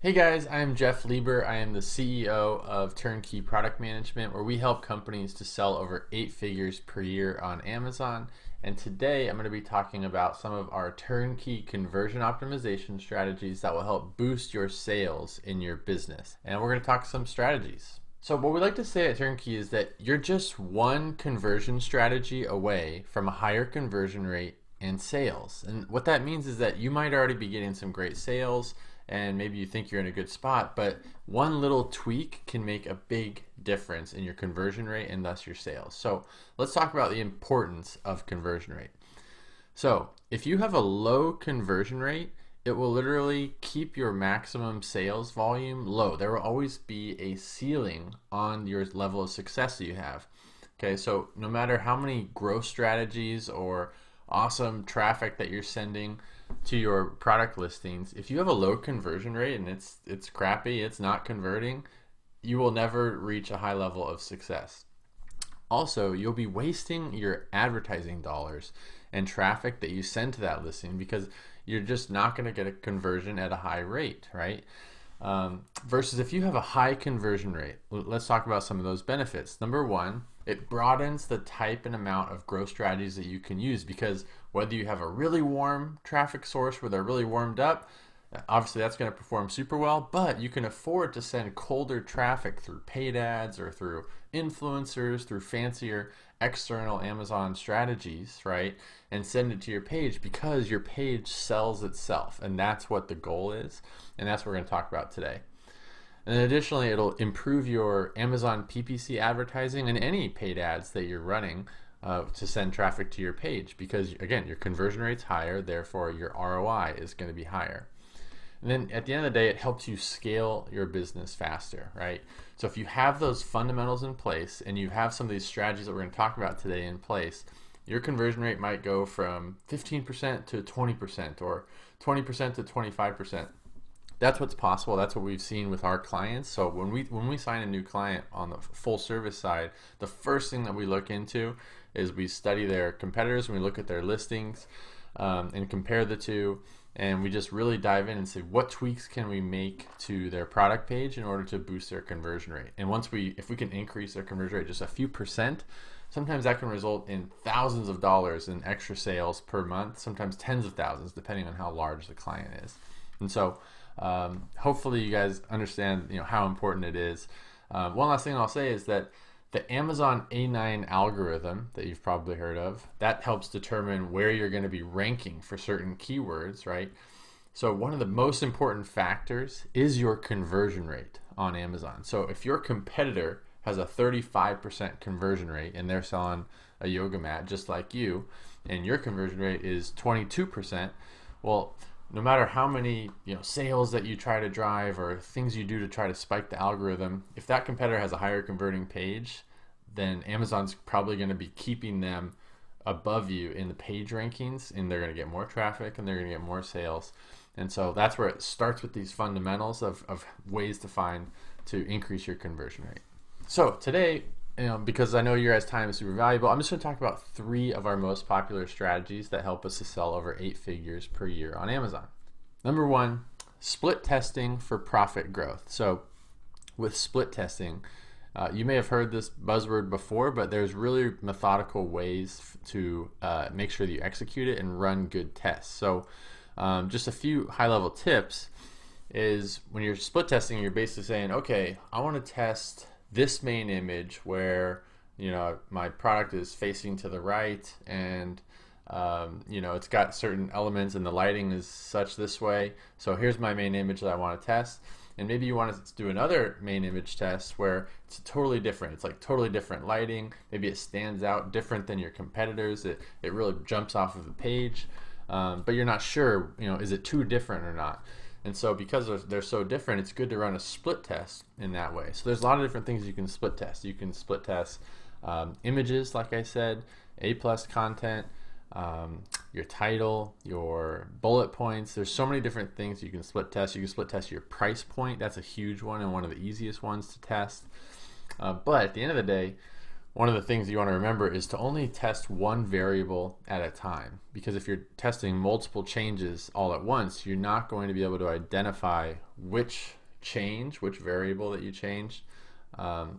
Hey guys, I'm Jeff Lieber. I am the CEO of TurnKey Product Management, where we help companies to sell over 8 figures per year on Amazon. And today I'm going to be talking about some of our turnkey conversion optimization strategies that will help boost your sales in your business. And we're going to talk some strategies. So what we like to say at Turnkey is that you're just one conversion strategy away from a higher conversion rate and sales. And what that means is that you might already be getting some great sales and maybe you think you're in a good spot, but one little tweak can make a big difference in your conversion rate and thus your sales. So let's talk about the importance of conversion rate. So if you have a low conversion rate, it will literally keep your maximum sales volume low. There will always be a ceiling on your level of success that you have. Okay, so no matter how many growth strategies or awesome traffic that you're sending to your product listings, if you have a low conversion rate and it's crappy, it's not converting, you will never reach a high level of success. Also, you'll be wasting your advertising dollars and traffic that you send to that listing because you're just not going to get a conversion at a high rate, right? Versus if you have a high conversion rate, let's talk about some of those benefits. Number one, it broadens the type and amount of growth strategies that you can use, because whether you have a really warm traffic source where they're really warmed up, obviously that's going to perform super well, but you can afford to send colder traffic through paid ads or through influencers, through fancier external Amazon strategies, right? And send it to your page because your page sells itself, and that's what the goal is, and that's what we're going to talk about today. And additionally, it'll improve your Amazon PPC advertising and any paid ads that you're running to send traffic to your page, because again, your conversion rate's higher, therefore your ROI is going to be higher. And then at the end of the day, it helps you scale your business faster, right? So if you have those fundamentals in place and you have some of these strategies that we're going to talk about today in place, your conversion rate might go from 15% to 20% or 20% to 25%. That's what's possible. That's what we've seen with our clients. So when we sign a new client on the full service side, the first thing that we look into is we study their competitors and we look at their listings and compare the two. And we just really dive in and say, what tweaks can we make to their product page in order to boost their conversion rate? And if we can increase their conversion rate just a few percent, sometimes that can result in thousands of dollars in extra sales per month, sometimes tens of thousands, depending on how large the client is. And so hopefully you guys understand how important it is. One last thing I'll say is that the Amazon A9 algorithm that you've probably heard of, that helps determine where you're going to be ranking for certain keywords, right? So one of the most important factors is your conversion rate on Amazon. So if your competitor has a 35% conversion rate and they're selling a yoga mat just like you, and your conversion rate is 22%, well, no matter how many sales that you try to drive or things you do to try to spike the algorithm, if that competitor has a higher converting page, then Amazon's probably going to be keeping them above you in the page rankings, and they're going to get more traffic and they're going to get more sales. And so that's where it starts with these fundamentals of ways to increase your conversion rate. So today, because I know your guys' time is super valuable, I'm just going to talk about 3 of our most popular strategies that help us to sell over 8 figures per year on Amazon. Number 1, split testing for profit growth. So with split testing, you may have heard this buzzword before, but there's really methodical ways to make sure that you execute it and run good tests. So just a few high-level tips is when you're split testing, you're basically saying, okay, I want to test this main image where my product is facing to the right and it's got certain elements and the lighting is such this way. So here's my main image that I want to test. And maybe you want to do another main image test where it's totally different. It's like totally different lighting. Maybe it stands out different than your competitors. It really jumps off of the page, but you're not sure, is it too different or not? And so because they're so different, it's good to run a split test in that way. So there's a lot of different things you can split test. You can split test images, like I said, A+ content, your title, your bullet points. There's so many different things you can split test. You can split test your price point. That's a huge one and one of the easiest ones to test. But at the end of the day, one of the things you want to remember is to only test one variable at a time, because if you're testing multiple changes all at once, you're not going to be able to identify which variable that you changed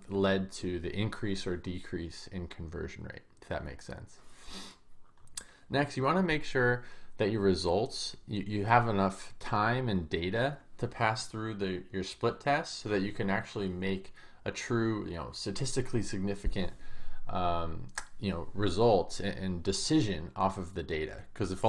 led to the increase or decrease in conversion rate, if that makes sense. Next, you want to make sure that your results, you have enough time and data to pass through your split test so that you can actually make a true, statistically significant results and decision off of the data. Because if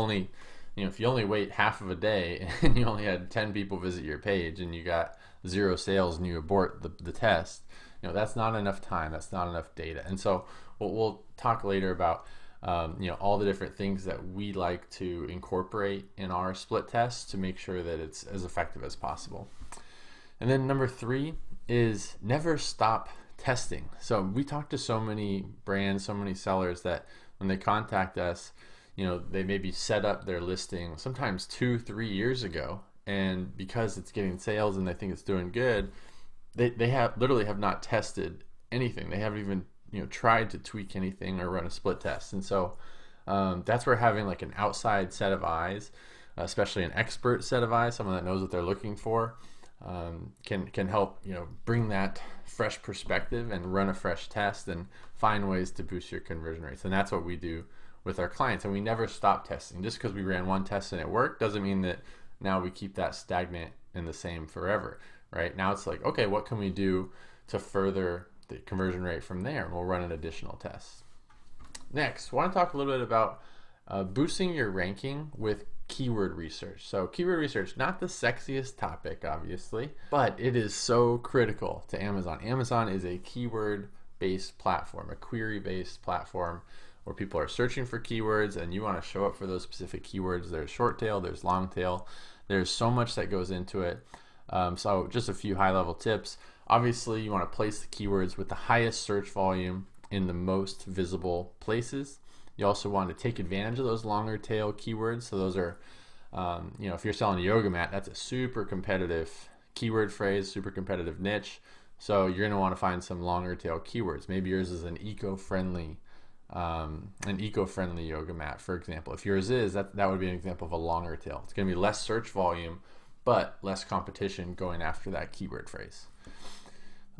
you only wait half of a day and you only had 10 people visit your page and you got 0 sales and you abort the test, that's not enough time, that's not enough data. And so we'll talk later about all the different things that we like to incorporate in our split tests to make sure that it's as effective as possible. And then number 3 is never stop testing. So we talk to so many brands, so many sellers that when they contact us, they maybe set up their listing sometimes 2-3 years ago, and because it's getting sales and they think it's doing good, they literally have not tested anything. They haven't even tried to tweak anything or run a split test. And so that's where having like an outside set of eyes, especially an expert set of eyes, someone that knows what they're looking for, can help bring that fresh perspective and run a fresh test and find ways to boost your conversion rates. And that's what we do with our clients. And we never stop testing. Just because we ran one test and it worked doesn't mean that now we keep that stagnant and the same forever, right? Now it's like, okay, what can we do to further the conversion rate from there? And we'll run an additional test. Next, I want to talk a little bit about boosting your ranking with keyword research. So keyword research, not the sexiest topic, obviously, but it is so critical to Amazon. Amazon is a keyword-based platform, a query-based platform where people are searching for keywords and you want to show up for those specific keywords. There's short tail, there's long tail. There's so much that goes into it. So just a few high-level tips. Obviously, you want to place the keywords with the highest search volume in the most visible places. You also want to take advantage of those longer tail keywords. So those are, if you're selling a yoga mat, that's a super competitive keyword phrase, super competitive niche. So you're going to want to find some longer tail keywords. Maybe yours is an eco-friendly yoga mat, for example. If yours is, that would be an example of a longer tail. It's going to be less search volume, but less competition going after that keyword phrase.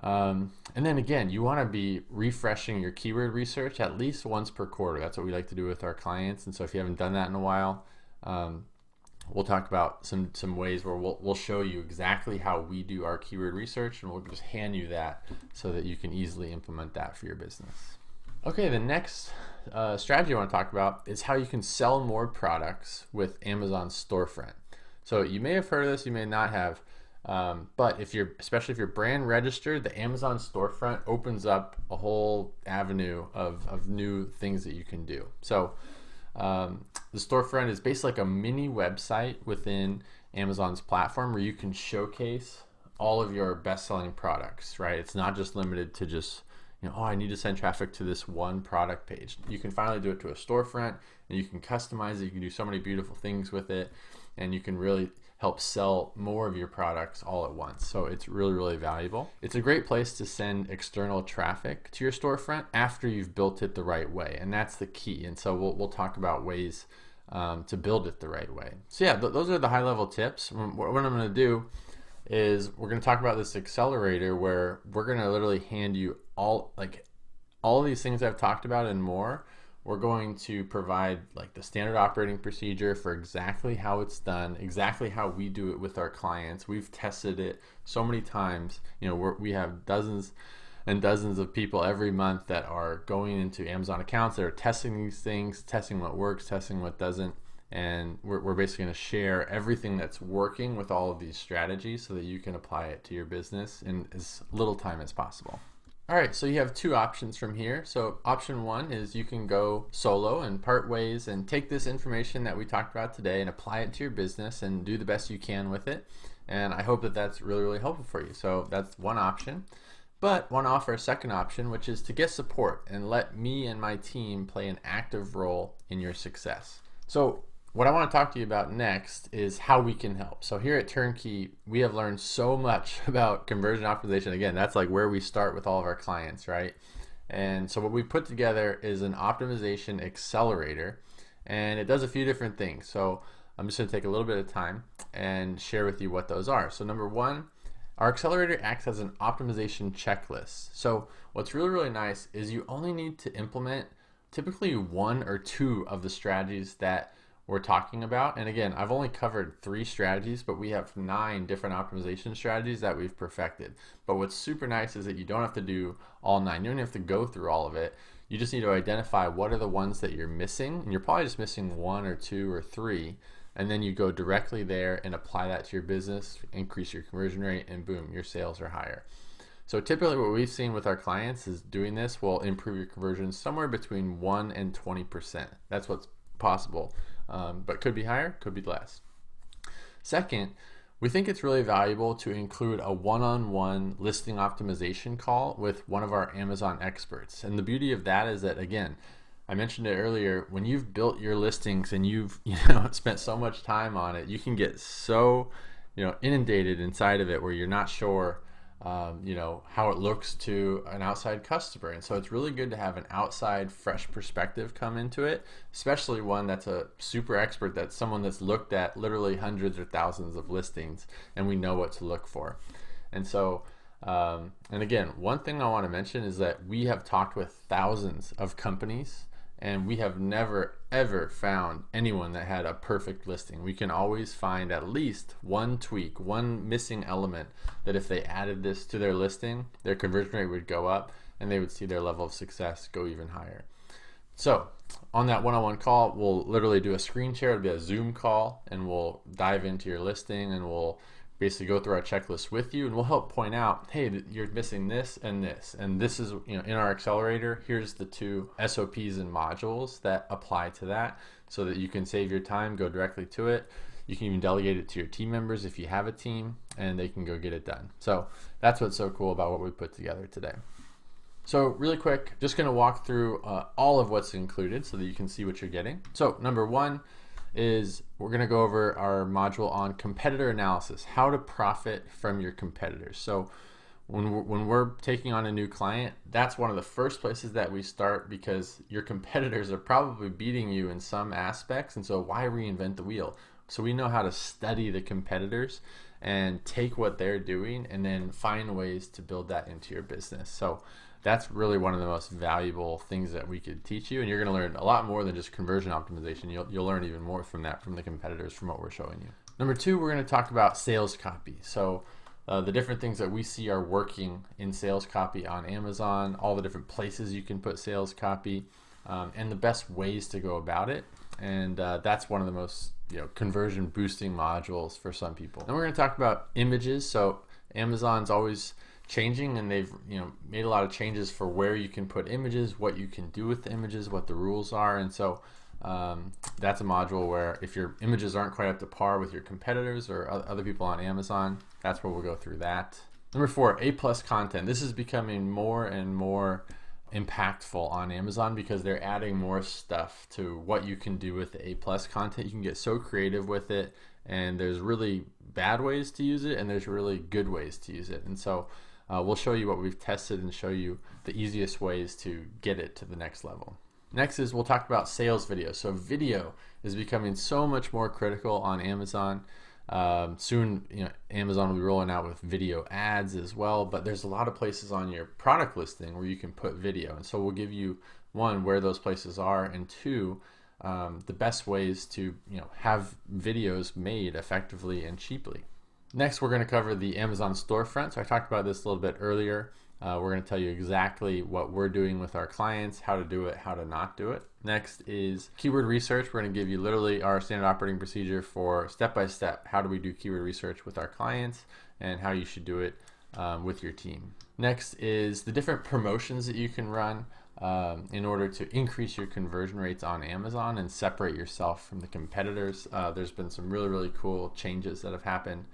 And then again, you want to be refreshing your keyword research at least once per quarter. That's what we like to do with our clients. And so if you haven't done that in a while, we'll talk about some ways where we'll show you exactly how we do our keyword research, and we'll just hand you that so that you can easily implement that for your business. Okay, the next strategy I want to talk about is how you can sell more products with Amazon storefront. So you may have heard of this, you may not have. But especially if you're brand registered, the Amazon storefront opens up a whole avenue of new things that you can do. So the storefront is basically like a mini website within Amazon's platform where you can showcase all of your best-selling products, right? It's not just limited to just, I need to send traffic to this one product page. You can finally do it to a storefront, and you can customize it. You can do so many beautiful things with it, and you can really help sell more of your products all at once. So it's really, really valuable. It's a great place to send external traffic to your storefront after you've built it the right way, and that's the key. And so we'll talk about ways to build it the right way. So yeah, those are the high-level tips. What I'm going to do is we're going to talk about this accelerator where we're going to literally hand you all these things I've talked about and more. We're going to provide like the standard operating procedure for exactly how it's done, exactly how we do it with our clients. We've tested it so many times. We have dozens and dozens of people every month that are going into Amazon accounts that are testing these things, testing what works, testing what doesn't. And we're basically going to share everything that's working with all of these strategies so that you can apply it to your business in as little time as possible. All right, so you have two options from here. So option one is you can go solo and part ways and take this information that we talked about today and apply it to your business and do the best you can with it. And I hope that that's really, really helpful for you. So that's one option. But I want to offer a second option, which is to get support and let me and my team play an active role in your success. So what I want to talk to you about next is how we can help. So here at TurnKey, we have learned so much about conversion optimization. Again, that's like where we start with all of our clients, right? And so what we put together is an optimization accelerator, and it does a few different things. So I'm just going to take a little bit of time and share with you what those are. So number one, our accelerator acts as an optimization checklist. So what's really, really nice is you only need to implement typically one or two of the strategies that we're talking about. And again, I've only covered 3 strategies, but we have 9 different optimization strategies that we've perfected. But what's super nice is that you don't have to do all 9. You don't have to go through all of it. You just need to identify what are the ones that you're missing, and you're probably just missing 1 or 2 or 3, and then you go directly there and apply that to your business, increase your conversion rate, and boom, your sales are higher. So typically what we've seen with our clients is doing this will improve your conversion somewhere between 1 and 20%. That's what's possible, but could be higher, could be less. Second, we think it's really valuable to include a one-on-one listing optimization call with one of our Amazon experts. And the beauty of that is that, again, I mentioned it earlier, when you've built your listings and you've spent so much time on it, you can get so inundated inside of it where you're not sure how it looks to an outside customer. And so it's really good to have an outside fresh perspective come into it, especially one that's a super expert, that's someone that's looked at literally hundreds or thousands of listings, and we know what to look for. And so and again, one thing I want to mention is that we have talked with thousands of companies, and we have never ever found anyone that had a perfect listing. We can always find at least one tweak, one missing element that if they added this to their listing, their conversion rate would go up and they would see their level of success go even higher. So on that one-on-one call, we'll literally do a screen share. It'll be a Zoom call, and we'll dive into your listing, and we'll basically go through our checklist with you, and we'll help point out, hey, you're missing this, and this is, in our accelerator, here's the 2 SOPs and modules that apply to that, so that you can save your time, go directly to it. You can even delegate it to your team members if you have a team, and they can go get it done. So that's what's so cool about what we put together today. So really quick, just going to walk through all of what's included so that you can see what you're getting. So number one is we're going to go over our module on competitor analysis, how to profit from your competitors. So when we're taking on a new client, that's one of the first places that we start, because your competitors are probably beating you in some aspects, and so why reinvent the wheel? So we know how to study the competitors and take what they're doing and then find ways to build that into your business. So that's really one of the most valuable things that we could teach you, and you're going to learn a lot more than just conversion optimization. You'll learn even more from that, from the competitors, from what we're showing you. Number 2, we're going to talk about sales copy. So the different things that we see are working in sales copy on Amazon, all the different places you can put sales copy, and the best ways to go about it. And that's one of the most conversion boosting modules for some people. Then we're going to talk about images. So Amazon's always changing, and they've made a lot of changes for where you can put images, what you can do with the images, what the rules are. And so that's a module where if your images aren't quite up to par with your competitors or other people on Amazon, that's where we'll go through that. Number 4, A+ content. This is becoming more and more impactful on Amazon because they're adding more stuff to what you can do with the A+ content. You can get so creative with it, and there's really bad ways to use it and there's really good ways to use it. And so we'll show you what we've tested and show you the easiest ways to get it to the next level. Next is we'll talk about sales video. So video is becoming so much more critical on Amazon. Soon, Amazon will be rolling out with video ads as well, but there's a lot of places on your product listing where you can put video. And so we'll give you, 1, where those places are, and 2, the best ways to have videos made effectively and cheaply. Next, we're going to cover the Amazon storefront. So I talked about this a little bit earlier. We're going to tell you exactly what we're doing with our clients, how to do it, how to not do it. Next is keyword research. We're going to give you literally our standard operating procedure for step-by-step. How do we do keyword research with our clients and how you should do it with your team. Next is the different promotions that you can run in order to increase your conversion rates on Amazon and separate yourself from the competitors. There's been some really, really cool changes that have happened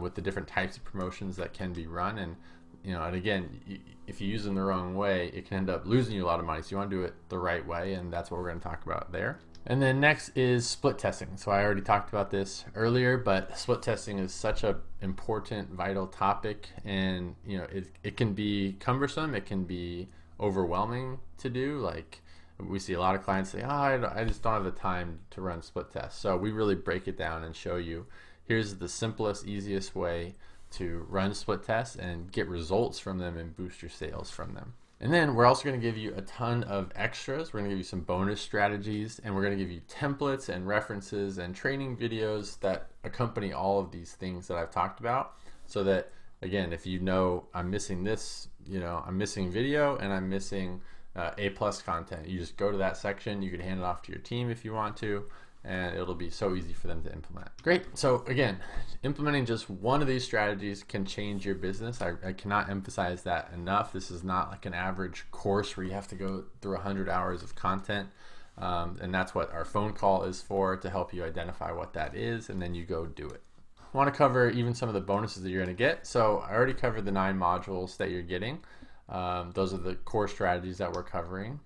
with the different types of promotions that can be run, and again, if you use them the wrong way, it can end up losing you a lot of money. So you want to do it the right way, and that's what we're going to talk about there. And then next is split testing. So I already talked about this earlier, but split testing is such an important, vital topic, and it can be cumbersome, it can be overwhelming to do. Like we see a lot of clients say, oh, I just don't have the time to run split tests. So we really break it down and show you, here's the simplest, easiest way to run split tests and get results from them and boost your sales from them. And then we're also going to give you a ton of extras. We're going to give you some bonus strategies, and we're going to give you templates and references and training videos that accompany all of these things that I've talked about, so that, again, if you know I'm missing this, I'm missing video and I'm missing A+ content, you just go to that section. You can hand it off to your team if you want to, and it'll be so easy for them to implement. Great. So again, implementing just one of these strategies can change your business. I cannot emphasize that enough. This is not like an average course where you have to go through 100 hours of content. And that's what our phone call is for, to help you identify what that is, and then you go do it. I want to cover even some of the bonuses that you're going to get. So I already covered the 9 modules that you're getting. Those are the core strategies that we're covering.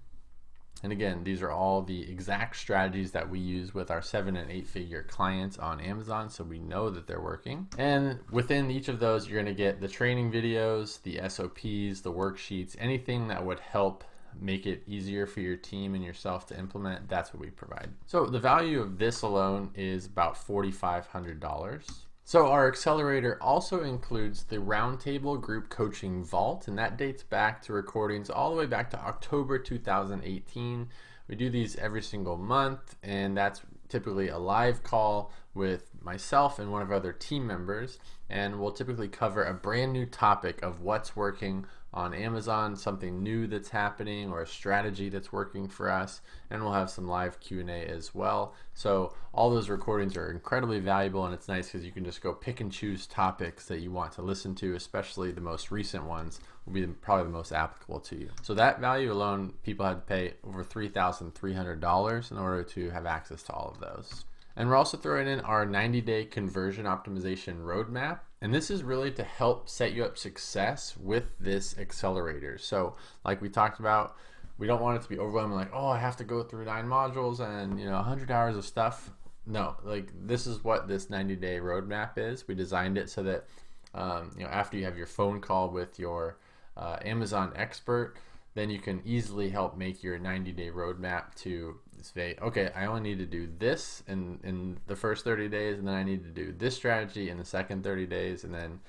And again, these are all the exact strategies that we use with our 7- and 8-figure clients on Amazon, so we know that they're working. And within each of those, you're going to get the training videos, the SOPs, the worksheets, anything that would help make it easier for your team and yourself to implement. That's what we provide. So the value of this alone is about $4,500. So our accelerator also includes the Roundtable Group Coaching Vault, and that dates back to recordings all the way back to October 2018. We do these every single month, and that's typically a live call with myself and one of our other team members, and we'll typically cover a brand new topic of what's working on Amazon, something new that's happening, or a strategy that's working for us, and we'll have some live Q&A as well. So all those recordings are incredibly valuable, and it's nice because you can just go pick and choose topics that you want to listen to, especially the most recent ones will be probably the most applicable to you. So that value alone, people had to pay over $3,300 in order to have access to all of those. And we're also throwing in our 90-day conversion optimization roadmap. And this is really to help set you up success with this accelerator. So like we talked about, we don't want it to be overwhelming, like, oh, I have to go through 9 modules and 100 hours of stuff. No, like this is what this 90-day roadmap is. We designed it so that after you have your phone call with your Amazon expert, then you can easily help make your 90-day roadmap to say, okay, I only need to do this in the first 30 days, and then I need to do this strategy in the second 30 days, and then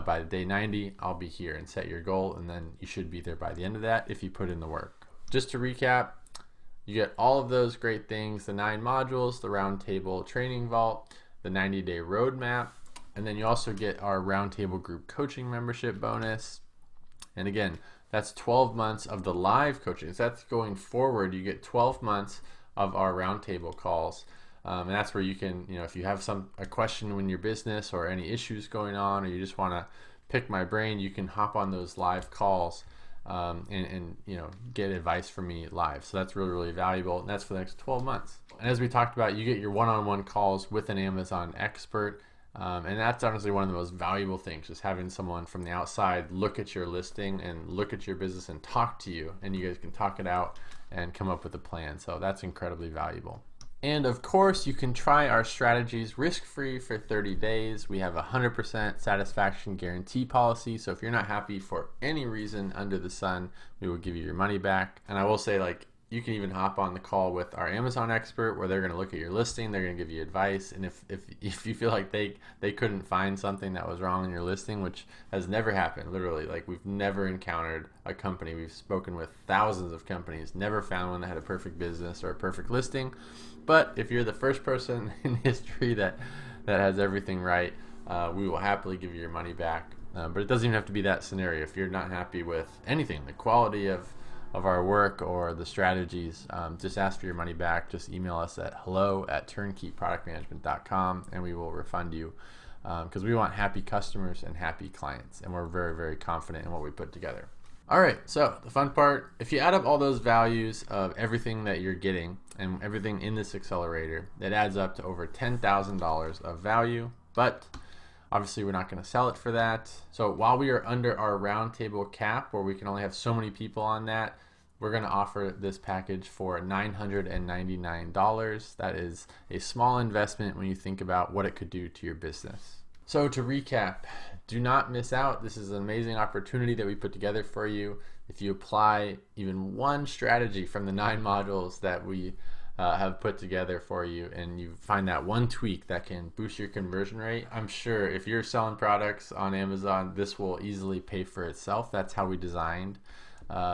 by day 90, I'll be here, and set your goal, and then you should be there by the end of that if you put in the work. Just to recap, you get all of those great things, the 9 modules, the Roundtable Training Vault, the 90-day roadmap, and then you also get our Roundtable Group Coaching Membership bonus. And again, that's 12 months of the live coaching. So that's going forward. You get 12 months of our roundtable calls. And that's where you can, if you have a question in your business or any issues going on, or you just want to pick my brain, you can hop on those live calls and get advice from me live. So that's really, really valuable. And that's for the next 12 months. And as we talked about, you get your one-on-one calls with an Amazon expert. And that's honestly one of the most valuable things, just having someone from the outside look at your listing and look at your business and talk to you, and you guys can talk it out and come up with a plan. So that's incredibly valuable. And of course, you can try our strategies risk-free for 30 days. We have a 100% satisfaction guarantee policy. So if you're not happy for any reason under the sun, we will give you your money back. And I will say, you can even hop on the call with our Amazon expert, where they're going to look at your listing, they're going to give you advice, and if you feel like they couldn't find something that was wrong in your listing, which has never happened, literally, we've never encountered a company, we've spoken with thousands of companies, never found one that had a perfect business or a perfect listing. But if you're the first person in history that has everything right, we will happily give you your money back. But it doesn't even have to be that scenario. If you're not happy with anything, the quality of our work or the strategies, just ask for your money back. Just email us at hello@turnkeyproductmanagement.com, and we will refund you, because we want happy customers and happy clients, and we're very, very confident in what we put together. All right, so the fun part, if you add up all those values of everything that you're getting and everything in this accelerator, it adds up to over $10,000 of value. But obviously, we're not going to sell it for that. So while we are under our roundtable cap, where we can only have so many people on that, we're going to offer this package for $999. That is a small investment when you think about what it could do to your business. So to recap, do not miss out. This is an amazing opportunity that we put together for you. If you apply even one strategy from the 9 modules that we have put together for you, and you find that one tweak that can boost your conversion rate, I'm sure if you're selling products on Amazon, this will easily pay for itself. That's how we designed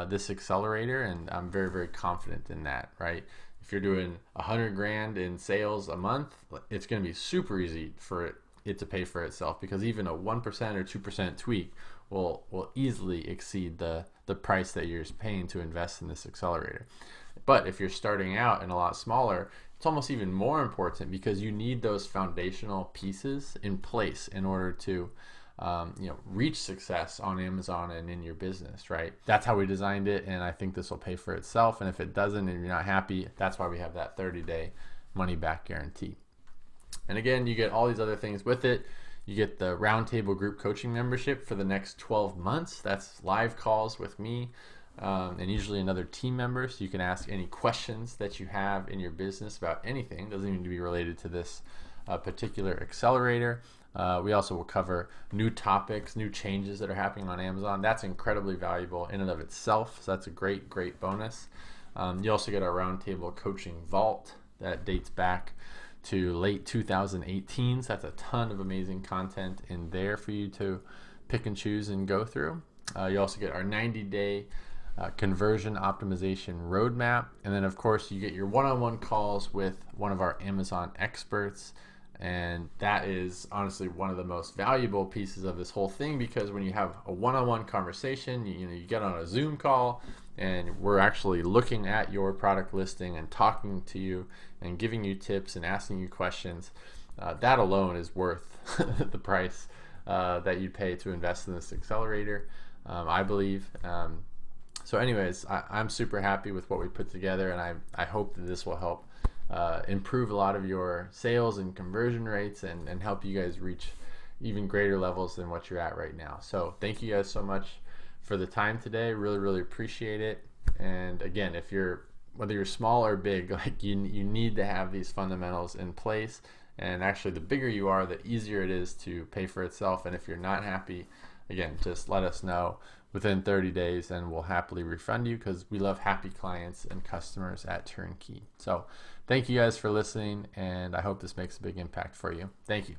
this accelerator, and I'm very, very confident in that, right? If you're doing 100 grand in sales a month, it's going to be super easy for it to pay for itself, because even a 1% or 2% tweak will easily exceed the price that you're paying to invest in this accelerator. But if you're starting out and a lot smaller, it's almost even more important, because you need those foundational pieces in place in order to reach success on Amazon and in your business, right? That's how we designed it, and I think this will pay for itself. And if it doesn't and you're not happy, that's why we have that 30-day money back guarantee. And again, you get all these other things with it. You get the roundtable group coaching membership for the next 12 months. That's live calls with me and usually another team member, so you can ask any questions that you have in your business about anything. It doesn't need to be related to this particular accelerator. We also will cover new topics, new changes that are happening on Amazon. That's incredibly valuable in and of itself, so that's a great bonus. You also get our roundtable coaching vault that dates back to late 2018, so that's a ton of amazing content in there for you to pick and choose and go through. You also get our 90-day conversion optimization roadmap, and then of course you get your one-on-one calls with one of our Amazon experts, and that is honestly one of the most valuable pieces of this whole thing, because when you have a one-on-one conversation, you get on a Zoom call and we're actually looking at your product listing and talking to you and giving you tips and asking you questions. That alone is worth the price that you pay to invest in this accelerator, I believe. So anyways, I'm super happy with what we put together, and I hope that this will help improve a lot of your sales and conversion rates and help you guys reach even greater levels than what you're at right now. So thank you guys so much for the time today. Really appreciate it. And again, whether you're small or big, like you need to have these fundamentals in place. And actually, the bigger you are, the easier it is to pay for itself. And if you're not happy, again, just let us know within 30 days and we'll happily refund you, because we love happy clients and customers at TurnKey. So thank you guys for listening, and I hope this makes a big impact for you. Thank you.